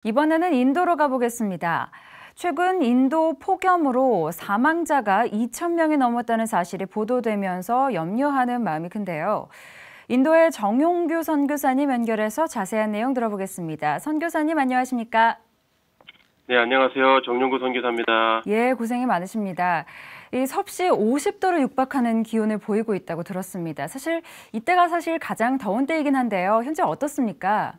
이번에는 인도로 가보겠습니다. 최근 인도 폭염으로 사망자가 2,000명이 넘었다는 사실이 보도되면서 염려하는 마음이 큰데요. 인도의 정용규 선교사님 연결해서 자세한 내용 들어보겠습니다. 선교사님 안녕하십니까? 네, 안녕하세요. 정용구 선교사입니다. 예, 고생이 많으십니다. 이 섭씨 50도를 육박하는 기온을 보이고 있다고 들었습니다. 이때가 가장 더운 때이긴 한데요. 현재 어떻습니까?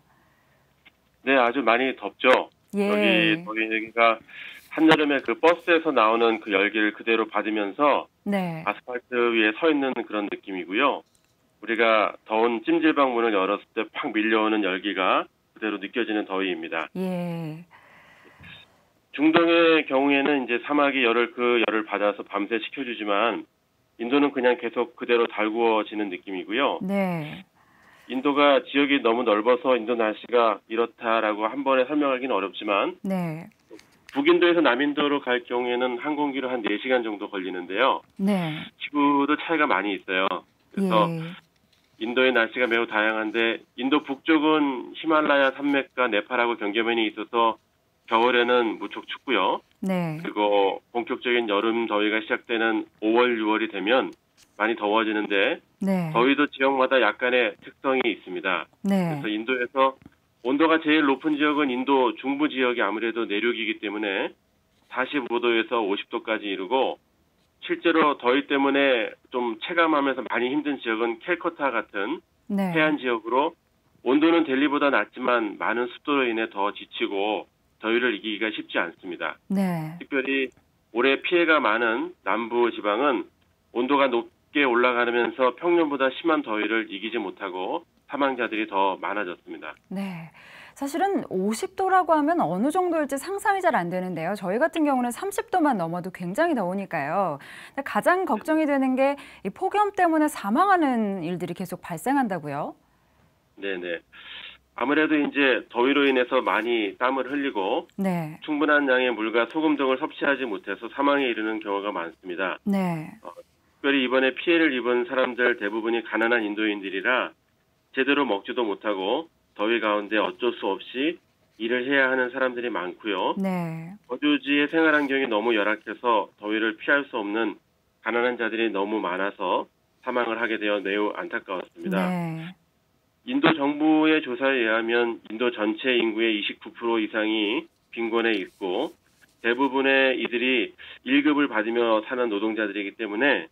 네, 아주 많이 덥죠. 예. 여기가 한여름에 그 버스에서 나오는 그 열기를 그대로 받으면서 네. 아스팔트 위에 서 있는 그런 느낌이고요. 우리가 더운 찜질방 문을 열었을 때 팍 밀려오는 열기가 그대로 느껴지는 더위입니다. 예. 중동의 경우에는 이제 사막이 열을 받아서 밤새 식혀주지만 인도는 그냥 계속 그대로 달구어지는 느낌이고요. 네. 인도가 지역이 너무 넓어서 인도 날씨가 이렇다라고 한 번에 설명하기는 어렵지만 네. 북인도에서 남인도로 갈 경우에는 항공기로 한 4시간 정도 걸리는데요. 네. 지구도 차이가 많이 있어요. 그래서 예. 인도의 날씨가 매우 다양한데 인도 북쪽은 히말라야 산맥과 네팔하고 경계면이 있어서 겨울에는 무척 춥고요. 네. 그리고 본격적인 여름 더위가 시작되는 5월, 6월이 되면 많이 더워지는데 네. 더위도 지역마다 약간의 특성이 있습니다. 네. 그래서 인도에서 온도가 제일 높은 지역은 인도 중부 지역이 아무래도 내륙이기 때문에 45도에서 50도까지 이르고 실제로 더위 때문에 좀 체감하면서 많이 힘든 지역은 캘커타 같은 네. 해안 지역으로 온도는 델리보다 낮지만 많은 습도로 인해 더 지치고 더위를 이기기가 쉽지 않습니다. 네. 특별히 올해 피해가 많은 남부 지방은 온도가 높게 올라가면서 평년보다 심한 더위를 이기지 못하고 사망자들이 더 많아졌습니다. 네. 사실은 50도라고 하면 어느 정도일지 상상이 잘 안 되는데요. 저희 같은 경우는 30도만 넘어도 굉장히 더우니까요. 가장 걱정이 되는 게 이 폭염 때문에 사망하는 일들이 계속 발생한다고요? 네네. 아무래도 이제 더위로 인해서 많이 땀을 흘리고 네. 충분한 양의 물과 소금 등을 섭취하지 못해서 사망에 이르는 경우가 많습니다. 네. 특별히 이번에 피해를 입은 사람들 대부분이 가난한 인도인들이라 제대로 먹지도 못하고 더위 가운데 어쩔 수 없이 일을 해야 하는 사람들이 많고요. 네. 거주지의 생활 환경이 너무 열악해서 더위를 피할 수 없는 가난한 자들이 너무 많아서 사망을 하게 되어 매우 안타까웠습니다. 네. 인도 정부의 조사에 의하면 인도 전체 인구의 29% 이상이 빈곤에 있고 대부분의 이들이 1급을 받으며 사는 노동자들이기 때문에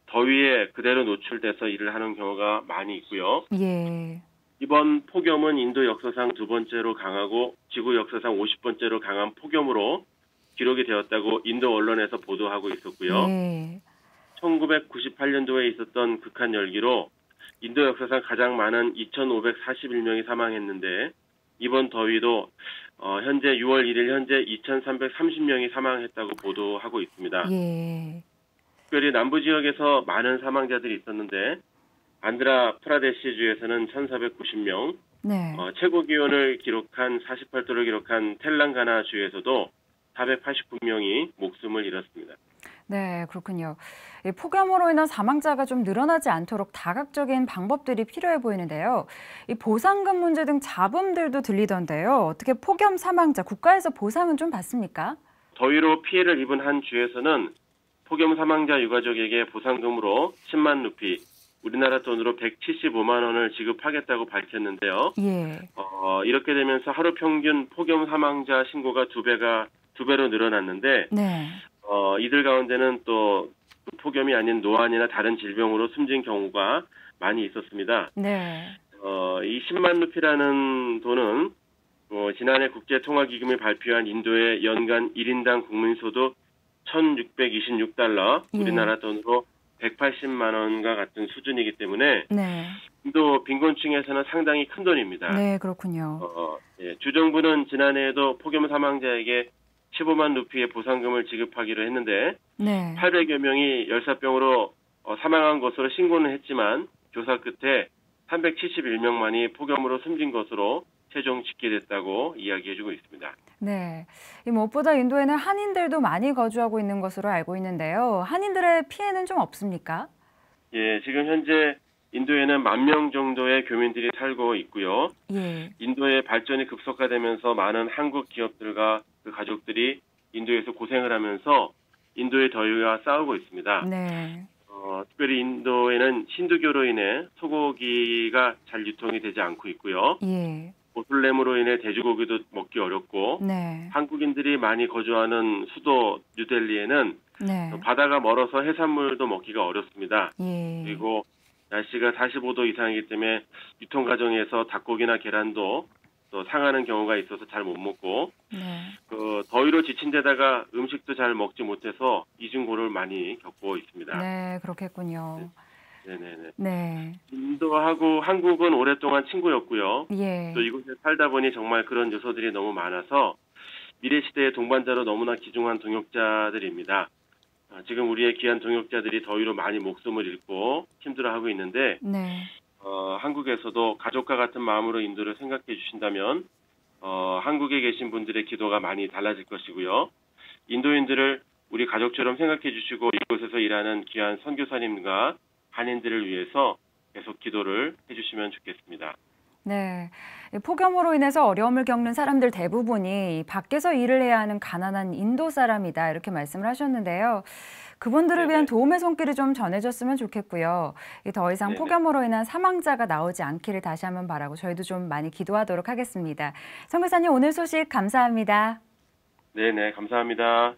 더위에 그대로 노출돼서 일을 하는 경우가 많이 있고요. 예. 이번 폭염은 인도 역사상 2번째로 강하고 지구 역사상 50번째로 강한 폭염으로 기록이 되었다고 인도 언론에서 보도하고 있었고요. 예. 1998년도에 있었던 극한 열기로 인도 역사상 가장 많은 2,541명이 사망했는데 이번 더위도 현재 6월 1일 현재 2,330명이 사망했다고 보도하고 있습니다. 예. 특별히 남부 지역에서 많은 사망자들이 있었는데 안드라 프라데시주에서는 1,490명, 네. 최고 기온을 기록한 48도를 기록한 텔랑가나 주에서도 489명이 목숨을 잃었습니다. 네, 그렇군요. 이 폭염으로 인한 사망자가 좀 늘어나지 않도록 다각적인 방법들이 필요해 보이는데요. 이 보상금 문제 등 잡음들도 들리던데요. 어떻게 폭염 사망자 국가에서 보상은 좀 받습니까? 더위로 피해를 입은 한 주에서는 폭염 사망자 유가족에게 보상금으로 10만 루피, 우리나라 돈으로 175만 원을 지급하겠다고 밝혔는데요. 예. 이렇게 되면서 하루 평균 폭염 사망자 신고가 두 배로 늘어났는데 네. 이들 가운데는 또 폭염이 아닌 노안이나 다른 질병으로 숨진 경우가 많이 있었습니다. 네. 이 10만 루피라는 돈은 지난해 국제통화기금이 발표한 인도의 연간 1인당 국민소득 1,626달러, 예. 우리나라 돈으로 180만 원과 같은 수준이기 때문에 네. 인도 빈곤층에서는 상당히 큰 돈입니다. 네, 그렇군요. 예, 주정부는 지난해에도 폭염 사망자에게 15만 루피의 보상금을 지급하기로 했는데 네. 800여 명이 열사병으로 사망한 것으로 신고는 했지만 조사 끝에 371명만이 폭염으로 숨진 것으로 최종 집계됐다고 이야기해주고 있습니다. 네. 이 무엇보다 인도에는 한인들도 많이 거주하고 있는 것으로 알고 있는데요. 한인들의 피해는 좀 없습니까? 예, 지금 현재 인도에는 10,000명 정도의 교민들이 살고 있고요. 예. 인도의 발전이 급속화되면서 많은 한국 기업들과 그 가족들이 인도에서 고생을 하면서 인도의 더위와 싸우고 있습니다. 네. 특별히 인도에는 힌두교로 인해 소고기가 잘 유통이 되지 않고 있고요. 예. 모슬렘으로 인해 돼지고기도 먹기 어렵고 네. 한국인들이 많이 거주하는 수도 뉴델리에는 네. 바다가 멀어서 해산물도 먹기가 어렵습니다. 예. 그리고 날씨가 45도 이상이기 때문에 유통 과정에서 닭고기나 계란도 또 상하는 경우가 있어서 잘 못 먹고 네. 그 더위로 지친 데다가 음식도 잘 먹지 못해서 이중고를 많이 겪고 있습니다. 네, 그렇겠군요. 네네네. 네. 인도하고 한국은 오랫동안 친구였고요. 예. 또 이곳에 살다 보니 정말 그런 요소들이 너무 많아서 미래 시대의 동반자로 너무나 귀중한 동역자들입니다. 지금 우리의 귀한 동역자들이 더위로 많이 목숨을 잃고 힘들어하고 있는데 네. 한국에서도 가족과 같은 마음으로 인도를 생각해 주신다면 한국에 계신 분들의 기도가 많이 달라질 것이고요. 인도인들을 우리 가족처럼 생각해 주시고 이곳에서 일하는 귀한 선교사님과 한인들을 위해서 계속 기도를 해주시면 좋겠습니다. 네. 이 폭염으로 인해서 어려움을 겪는 사람들 대부분이 밖에서 일을 해야 하는 가난한 인도 사람이다 이렇게 말씀을 하셨는데요. 그분들을 네네. 위한 도움의 손길이 좀 전해졌으면 좋겠고요. 더 이상 네네. 폭염으로 인한 사망자가 나오지 않기를 다시 한번 바라고 저희도 좀 많이 기도하도록 하겠습니다. 선교사님 오늘 소식 감사합니다. 네네, 감사합니다.